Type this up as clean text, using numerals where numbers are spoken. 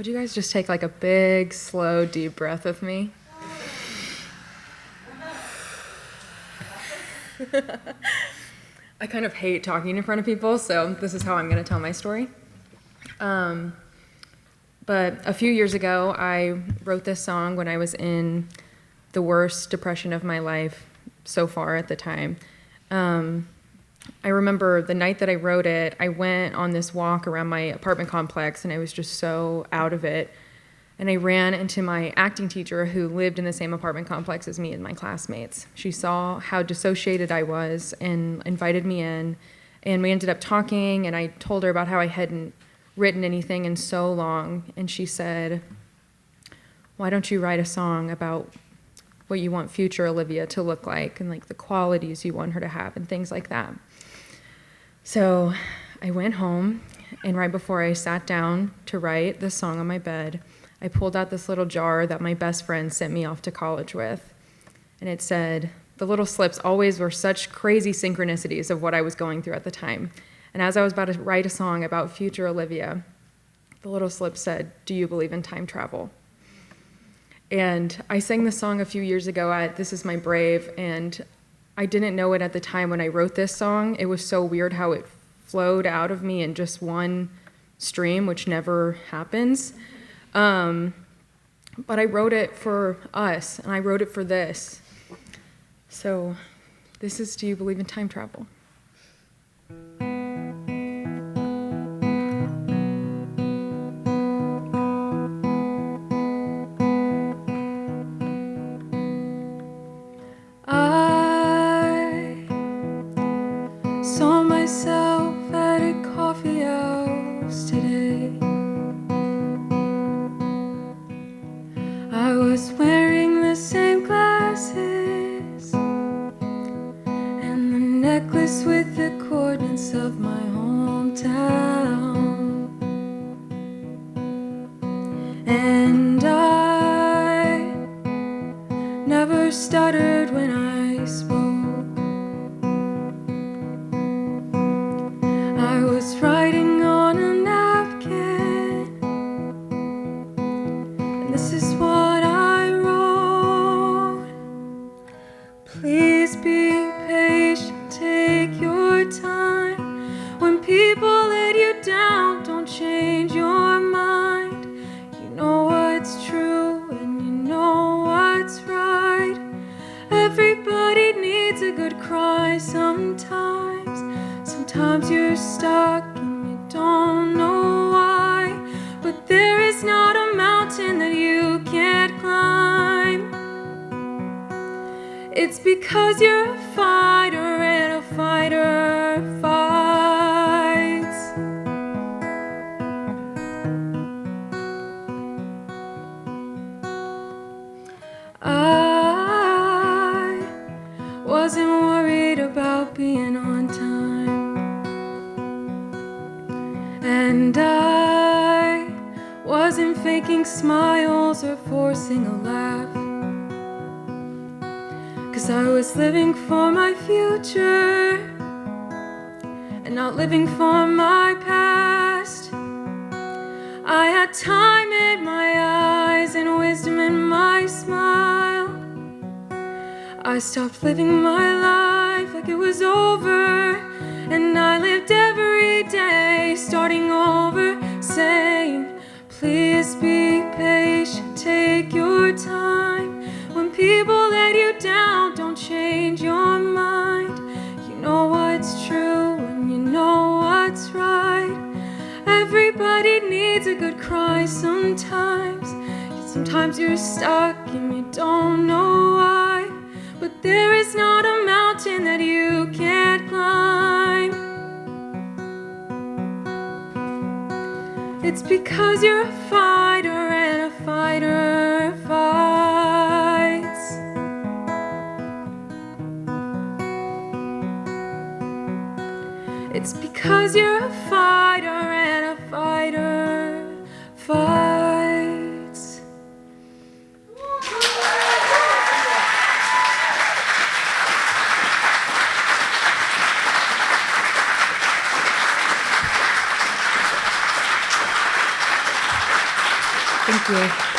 Would you guys just take like a big, slow, deep breath with me? I kind of hate talking in front of people, so this is how I'm going to tell my story. But a few years ago, I wrote this song when I was in the worst depression of my life so far at the time. I remember the night that I wrote it, I went on this walk around my apartment complex, and I was just so out of it. And I ran into my acting teacher who lived in the same apartment complex as me and my classmates. She saw how dissociated I was and invited me in, and we ended up talking, and I told her about how I hadn't written anything in so long, and she said, "Why don't you write a song about what you want future Olivia to look like and like the qualities you want her to have and things like that?" So I went home, and right before I sat down to write this song on my bed, I pulled out this little jar that my best friend sent me off to college with. And it said, the little slips always were such crazy synchronicities of what I was going through at the time. And as I was about to write a song about future Olivia, the little slip said, "Do you believe in time travel?" And I sang this song a few years ago at This Is My Brave, and I didn't know it at the time when I wrote this song. It was so weird how it flowed out of me in just one stream, which never happens. But I wrote it for us, and I wrote it for this. So this is Do You Believe in Time Travel? I saw myself at a coffee house today. I was wearing the same glasses and the necklace with the coordinates of my hometown. And I never stuttered when I spoke. I was writing on a napkin, and this is what I wrote. Please be patient, take your time. When people let you down, don't change your mind. You know what's true and you know what's right. Everybody needs a good cry sometimes. Sometimes you're stuck and you don't know why. But there is not a mountain that you can't climb. It's because you're a fighter and a fighter fights. I wasn't worried about being on time, and I wasn't faking smiles or forcing a laugh, 'cause I was living for my future and not living for my past. I had time in my eyes and wisdom in my smile. I stopped living my life like it was over, and I lived every day starting over, saying, please be patient, take your time. When people let you down, don't change your mind. You know what's true and you know what's right. Everybody needs a good cry sometimes. Sometimes you're stuck and you don't know why. But there is not a mountain that you can't climb. It's because you're a fighter and a fighter fights. It's because you're a fighter and a fighter fights. Thank you.